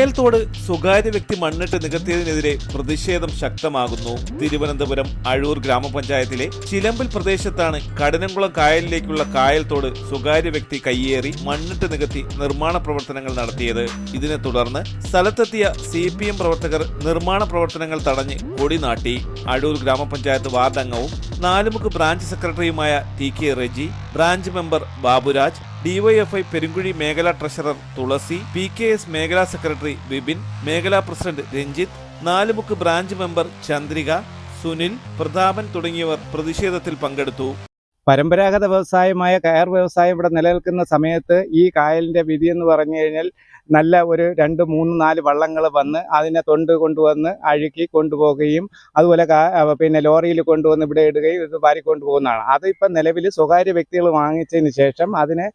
കായൽത്തോട് സ്വകാര്യ വ്യക്തി മണ്ണിട്ട് നികത്തിയതിനെതിരെ പ്രതിഷേധം ശക്തമാകുന്നു. തിരുവനന്തപുരം അഴൂർ ഗ്രാമപഞ്ചായത്തിലെ ചിലമ്പിൽ പ്രദേശത്താണ് കഠിനംകുളം കായലിലേക്കുള്ള കായൽത്തോട് സ്വകാര്യ വ്യക്തി കയ്യേറി മണ്ണിട്ട് നികത്തി നിർമ്മാണ പ്രവർത്തനങ്ങൾ നടത്തിയത്. ഇതിനെ തുടർന്ന് സ്ഥലത്തെത്തിയ CPM പ്രവർത്തകർ നിർമ്മാണ പ്രവർത്തനങ്ങൾ തടഞ്ഞ് കൊടി നാട്ടി. അഴൂർ ഗ്രാമപഞ്ചായത്ത് വാർഡ് അംഗവും നാലുമുക്ക് ബ്രാഞ്ച് സെക്രട്ടറിയുമായ TK Reji, branch member Baburaj, DYFI Perunkuzhi മേഖലാ ട്രഷറർ തുളസി, PKS മേഖലാ സെക്രട്ടറി വിപിൻ, മേഖലാ പ്രസിഡന്റ് രഞ്ജിത്ത്, നാലുമുക്ക് ബ്രാഞ്ച് മെമ്പർ ചന്ദ്രിക, സുനിൽ, പ്രതാപൻ തുടങ്ങിയവർ പ്രതിഷേധത്തിൽ പങ്കെടുത്തു. പരമ്പരാഗത വ്യവസായമായ കയർ വ്യവസായം ഇവിടെ നിലനിൽക്കുന്ന സമയത്ത് ഈ കായലിൻ്റെ വിധി എന്ന് പറഞ്ഞു കഴിഞ്ഞാൽ നല്ല ഒരു 2, 3, 4 വള്ളങ്ങൾ വന്ന് അതിനെ കൊണ്ടുവന്ന് അഴുക്കി കൊണ്ടുപോവുകയും അതുപോലെ പിന്നെ ലോറിയിൽ കൊണ്ടുവന്ന് ഇവിടെ ഇടുകയും ഇത് വാരിക്കൊണ്ടുപോകുന്നതാണ്. അതിപ്പം നിലവിൽ സ്വകാര്യ വ്യക്തികൾ വാങ്ങിച്ചതിന് ശേഷം അതിനെ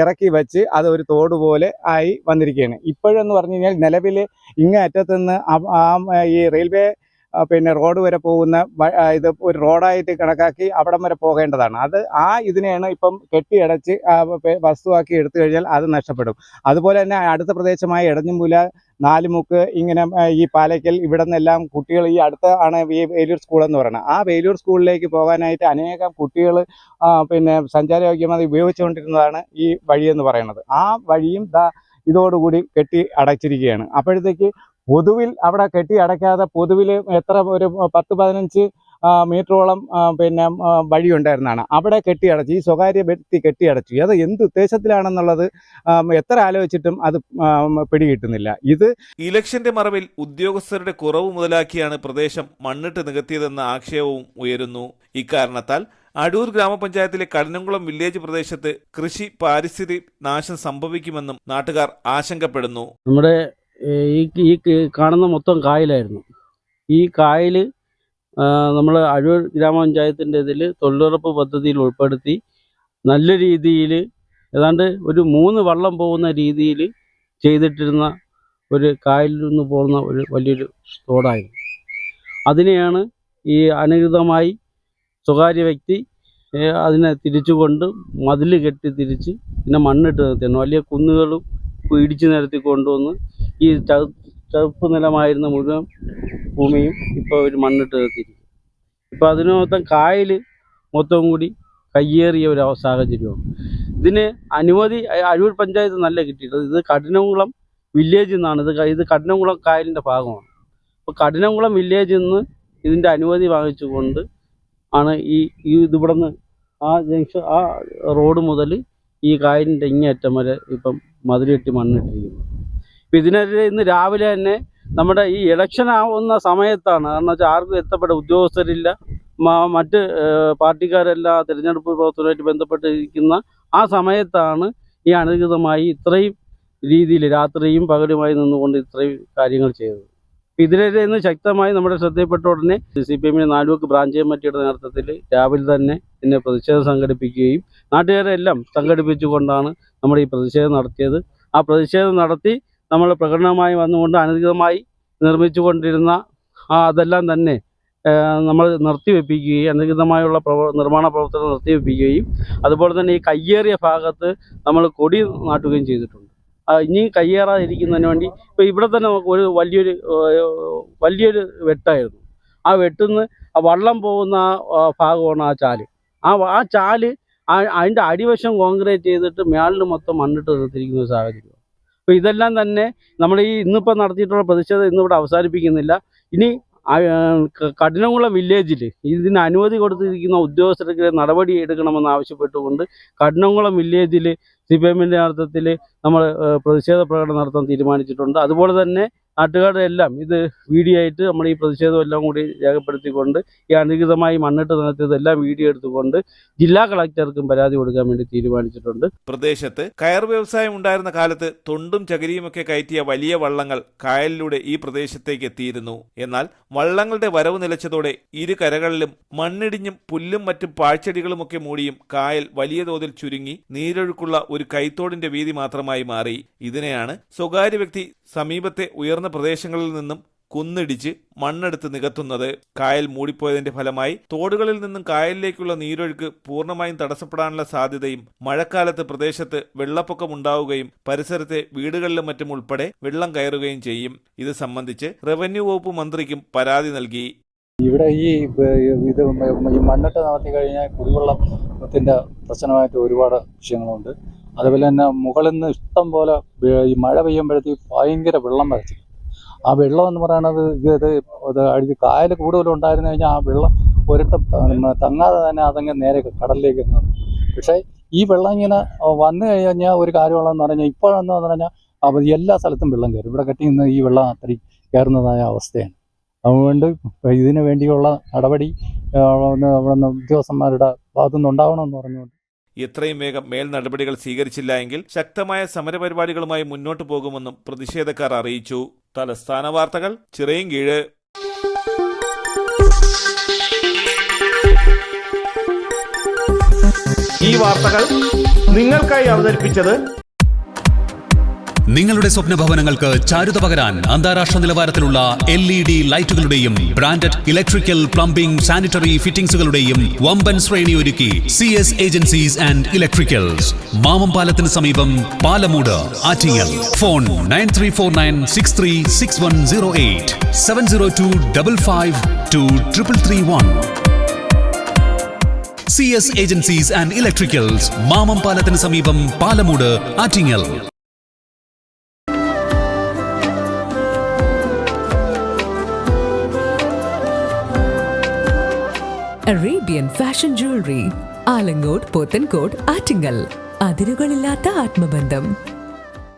ഇറക്കി വെച്ച് അത് ഒരു തോട് പോലെ ആയി വന്നിരിക്കുകയാണ്. ഇപ്പോഴെന്ന് പറഞ്ഞു കഴിഞ്ഞാൽ നിലവിൽ ഇങ്ങേ അറ്റത്തുനിന്ന് ഈ റെയിൽവേ പിന്നെ റോഡ് വരെ പോകുന്ന ഇത് ഒരു റോഡായിട്ട് കണക്കാക്കി അവിടം വരെ പോകേണ്ടതാണ്. അത് ഇതിനെയാണ് ഇപ്പം കെട്ടിയടച്ച് വസ്തുവാക്കി എടുത്തു കഴിഞ്ഞാൽ അത് നഷ്ടപ്പെടും. അതുപോലെ തന്നെ അടുത്ത പ്രദേശമായ എടഞ്ഞിമ്പുല, നാലുമുക്ക്, ഇങ്ങനെ ഈ പാലയ്ക്കൽ ഇവിടെ നിന്നെല്ലാം കുട്ടികൾ ഈ അടുത്ത ആണ് ഈ വേലൂർ സ്കൂൾ എന്ന് പറയുന്നത്. ആ വേലൂർ സ്കൂളിലേക്ക് പോകാനായിട്ട് അനേകം കുട്ടികൾ പിന്നെ സഞ്ചാരയോഗ്യമായി ഉപയോഗിച്ചുകൊണ്ടിരുന്നതാണ് ഈ വഴിയെന്ന് പറയുന്നത്. ആ വഴിയും ഇതോടുകൂടി കെട്ടി അടച്ചിരിക്കുകയാണ്. അപ്പോഴത്തേക്ക് പൊതുവിൽ അവിടെ കെട്ടി അടയ്ക്കാതെ പൊതുവിൽ എത്ര ഒരു 10-15 മീറ്ററോളം പിന്നെ വഴിയുണ്ടായിരുന്നതാണ്. അവിടെ കെട്ടിയടച്ചു. ഈ സ്വകാര്യ വ്യക്തി കെട്ടിയടച്ചു. അത് എന്ത് ഉദ്ദേശത്തിലാണെന്നുള്ളത് എത്ര ആലോചിച്ചിട്ടും അത് പിടികിട്ടുന്നില്ല. ഇത് ഇലക്ഷന്റെ മറവിൽ ഉദ്യോഗസ്ഥരുടെ കുറവ് മുതലാക്കിയാണ് പ്രദേശം മണ്ണിട്ട് നികത്തിയതെന്ന ആക്ഷേപവും ഉയരുന്നു. ഇക്കാരണത്താൽ അടൂർ ഗ്രാമപഞ്ചായത്തിലെ കഠിനംകുളം വില്ലേജ് പ്രദേശത്ത് കൃഷി പാരിസ്ഥിതിക നാശം സംഭവിക്കുമെന്നും നാട്ടുകാർ ആശങ്കപ്പെടുന്നു. നമ്മുടെ ഈ കാണുന്ന മൊത്തം കായലായിരുന്നു. ഈ കായൽ നമ്മൾ അഴൂർ ഗ്രാമപഞ്ചായത്തിൻ്റെ ഇതിൽ തൊഴിലുറപ്പ് പദ്ധതിയിൽ ഉൾപ്പെടുത്തി നല്ല രീതിയിൽ ഏതാണ്ട് ഒരു 3 വള്ളം പോകുന്ന രീതിയിൽ ചെയ്തിട്ടിരുന്ന ഒരു കായലിൽ നിന്ന് പോകുന്ന ഒരു വലിയൊരു തോടായിരുന്നു. അതിനെയാണ് ഈ അനധികൃതമായി സ്വകാര്യ വ്യക്തി അതിനെ തിരിച്ചുകൊണ്ട് മതിൽ കെട്ടി തിരിച്ച് പിന്നെ മണ്ണിട്ട് നിർത്തിയാണ്. വലിയ കുന്നുകളും ഇടിച്ചു നിരത്തി കൊണ്ടുവന്ന് ഈ ചതുപ്പ് നിലമായിരുന്ന മുഴുവൻ ഭൂമിയും ഇപ്പോൾ ഒരു മണ്ണിട്ട് നിർത്തിയിരിക്കും. ഇപ്പോൾ അതിന് മൊത്തം കായൽ മൊത്തം കൂടി കയ്യേറിയ ഒരു സാഹചര്യമാണ്. ഇതിന് അനുമതി അഴൂർ പഞ്ചായത്ത് നല്ല കിട്ടിയിട്ടത്. ഇത് കഠിനംകുളം വില്ലേജിൽ നിന്നാണ്. ഇത് കഠിനംകുളം കായലിൻ്റെ ഭാഗമാണ്. അപ്പോൾ കഠിനംകുളം വില്ലേജിൽ നിന്ന് ഇതിൻ്റെ അനുമതി വാങ്ങിച്ചുകൊണ്ട് ആണ് ഇതിവിടെ നിന്ന് ആ റോഡ് മുതൽ ഈ കായലിൻ്റെ ഇങ്ങേറ്റം വരെ ഇപ്പം മതിലിട്ട് മണ്ണിട്ടിരിക്കുന്നു. ഇപ്പം ഇതിനെതിരെ ഇന്ന് രാവിലെ തന്നെ നമ്മുടെ ഈ ഇലക്ഷൻ ആവുന്ന സമയത്താണ്. കാരണം വെച്ചാൽ ആർക്കും എത്തപ്പെട്ട ഉദ്യോഗസ്ഥരില്ല, മറ്റ് പാർട്ടിക്കാരെല്ലാം തിരഞ്ഞെടുപ്പ് പ്രവർത്തനവുമായിട്ട് ബന്ധപ്പെട്ടിരിക്കുന്ന ആ സമയത്താണ് ഈ അനധികൃതമായി ഇത്രയും രീതിയിൽ രാത്രിയും പകലുമായി നിന്നുകൊണ്ട് ഇത്രയും കാര്യങ്ങൾ ചെയ്തത്. ഇതിനെതിരെ ഇന്ന് ശക്തമായി നമ്മുടെ ശ്രദ്ധയിൽപ്പെട്ട ഉടനെ CPM നാലുമുക്ക് ബ്രാഞ്ച് കമ്മിറ്റിയുടെ നേതൃത്വത്തിൽ രാവിലെ തന്നെ ഇതിനെ പ്രതിഷേധം സംഘടിപ്പിക്കുകയും നാട്ടുകാരെല്ലാം സംഘടിപ്പിച്ചുകൊണ്ടാണ് നമ്മൾ ഈ പ്രതിഷേധം നടത്തിയത്. ആ പ്രതിഷേധം നടത്തി നമ്മൾ പ്രകടനമായി വന്നുകൊണ്ട് അനധികൃതമായി നിർമ്മിച്ചുകൊണ്ടിരുന്ന അതെല്ലാം തന്നെ നമ്മൾ നിർത്തിവെപ്പിക്കുകയും അനധികൃതമായുള്ള നിർമ്മാണ പ്രവർത്തനം നിർത്തിവെപ്പിക്കുകയും അതുപോലെ തന്നെ ഈ കയ്യേറിയ ഭാഗത്ത് നമ്മൾ കൊടി നാട്ടുകയും ചെയ്തിട്ടുണ്ട്. ഇനി കയ്യേറാതിരിക്കുന്നതിന് വേണ്ടി ഇപ്പോൾ ഇവിടെ തന്നെ നമുക്ക് ഒരു വലിയൊരു വെട്ടായിരുന്നു. ആ വെട്ടുന്ന വള്ളം പോകുന്ന ഭാഗമാണ് ആ ചാല്. ആ ചാല് അതിൻ്റെ അടിവശം കോൺക്രീറ്റ് ചെയ്തിട്ട് മേളിൽ മൊത്തം മണ്ണിട്ട് നിർത്തിയിരിക്കുന്ന ഒരു സാഹചര്യം. അപ്പോൾ ഇതെല്ലാം തന്നെ നമ്മൾ ഇന്നിപ്പോൾ നടത്തിയിട്ടുള്ള പ്രതിഷേധം ഇന്നിവിടെ അവസാനിപ്പിക്കുന്നില്ല. ഇനി കഠിനംകുളം വില്ലേജിൽ ഇതിന് അനുമതി കൊടുത്തിരിക്കുന്ന ഉദ്യോഗസ്ഥർക്കെതിരെ നടപടി എടുക്കണമെന്ന് ആവശ്യപ്പെട്ടുകൊണ്ട് കഠിനംകുളം വില്ലേജിൽ CPMൻ്റെ നേതൃത്വത്തിൽ നമ്മൾ പ്രതിഷേധ പ്രകടനം നടത്താൻ തീരുമാനിച്ചിട്ടുണ്ട്. അതുപോലെ തന്നെ നാട്ടുകാരുടെ എല്ലാം ഇത് വീഡിയോ ആയിട്ട് നമ്മൾ ഈ പ്രതിഷേധം എല്ലാം കൂടി രേഖപ്പെടുത്തിക്കൊണ്ട് ഈ അനധികൃതമായി മണ്ണിട്ട് നികത്തിയതെല്ലാം വീഡിയോ എടുത്തുകൊണ്ട് ജില്ലാ കളക്ടർക്കും പരാതി കൊടുക്കാൻ വേണ്ടി തീരുമാനിച്ചിട്ടുണ്ട്. പ്രദേശത്ത് കയർ വ്യവസായം ഉണ്ടായിരുന്ന കാലത്ത് തൊണ്ടും ചകിരിയുമൊക്കെ കയറ്റിയ വലിയ വള്ളങ്ങൾ കായലിലൂടെ ഈ പ്രദേശത്തേക്ക് എത്തിയിരുന്നു. എന്നാൽ വള്ളങ്ങളുടെ വരവ് നിലച്ചതോടെ ഇരു കരകളിലും മണ്ണിടിഞ്ഞും പുല്ലും മറ്റും പാഴ്ചെടികളുമൊക്കെ മൂടിയും കായൽ വലിയ തോതിൽ ചുരുങ്ങി നീരൊഴുക്കുള്ള ഒരു കൈത്തോടിന്റെ വീതി മാത്രമായി മാറി. ഇതിനെയാണ് സ്വകാര്യ വ്യക്തി സമീപത്തെ ഉയർന്ന പ്രദേശങ്ങളിൽ നിന്നും കുന്നിടിച്ച് മണ്ണെടുത്ത് നികത്തുന്നത്. കായൽ മൂടിപ്പോയതിന്റെ ഫലമായി തോടുകളിൽ നിന്നും കായലിലേക്കുള്ള നീരൊഴുക്ക് പൂർണ്ണമായും തടസ്സപ്പെടാനുള്ള സാധ്യതയും മഴക്കാലത്ത് പ്രദേശത്ത് വെള്ളപ്പൊക്കമുണ്ടാവുകയും പരിസരത്തെ വീടുകളിലും മറ്റും ഉൾപ്പെടെ വെള്ളം കയറുകയും ചെയ്യും. ഇത് സംബന്ധിച്ച് റവന്യൂ വകുപ്പ് മന്ത്രിക്കും പരാതി നൽകി. ഇവിടെ ഈ മണ്ണിട്ട് നടത്തി കഴിഞ്ഞാൽ കുടിവെള്ളത്തിൻ്റെ പ്രശ്നമായിട്ട് ഒരുപാട് വിഷയങ്ങളുണ്ട്. അതുപോലെ തന്നെ മുകളിൽ നിന്ന് ഇഷ്ടം പോലെ ഈ മഴ പെയ്യുമ്പോഴത്തേക്ക് ഭയങ്കര വെള്ളം വരച്ചു. ആ വെള്ളം എന്ന് പറയുന്നത് ഇത് കായൽ കൂടുതലും ഉണ്ടായിരുന്നു കഴിഞ്ഞാൽ ആ വെള്ളം ഒരിടത്തും തങ്ങാതെ തന്നെ അതങ്ങ് നേരെ കടലിലേക്ക് എത്തുന്നു. പക്ഷേ ഈ വെള്ളം ഇങ്ങനെ വന്നു കഴിഞ്ഞാൽ ഒരു കാര്യമുള്ളതെന്ന് പറഞ്ഞാൽ ഇപ്പോഴെന്ന് പറഞ്ഞാൽ എല്ലാ സ്ഥലത്തും വെള്ളം കയറും. ഇവിടെ കെട്ടി നിന്ന് ഈ വെള്ളം അത്രയും കയറുന്നതായ അവസ്ഥയാണ്. അതുകൊണ്ട് ഇതിനു വേണ്ടിയുള്ള നടപടി ഉദ്യോഗസ്ഥന്മാരുടെ ഭാഗത്തുനിന്ന് ഉണ്ടാവണമെന്ന് പറഞ്ഞുകൊണ്ട് എത്രയും വേഗം മേൽ നടപടികൾ സ്വീകരിച്ചില്ല എങ്കിൽ ശക്തമായ സമരപരിപാടികളുമായി മുന്നോട്ടു പോകുമെന്നും പ്രതിഷേധക്കാർ അറിയിച്ചു. തലസ്ഥാന വാർത്തകൾ, ചിറയൻകീഴ്. ഈ വാർത്തകൾ നിങ്ങൾക്കായി അവതരിപ്പിച്ചത് നിങ്ങളുടെ സ്വപ്ന ഭവനങ്ങൾക്ക് ചാരുത പകരാൻ അന്താരാഷ്ട്ര നിലവാരത്തിലുള്ള LED ലൈറ്റുകളുടെയും ബ്രാൻഡഡ് ഇലക്ട്രിക്കൽ, പ്ലംബിംഗ്, സാനിറ്ററി ഫിറ്റിംഗ്സുകളുടെയും വമ്പൻ ശ്രേണി ഒരുക്കി CS agencies and electricals. Mamam പാലത്തിന് സമീപം, Palamood, Attingal. Phone 9349636108 702552331. CS agencies and electricals, Mamam പാലത്തിന് സമീപം, Palamood, Attingal. Arabian Fashion Jewelry, Alangode, Pothencode, Attingal. അതിരുകളില്ലാത്ത ആത്മബന്ധം.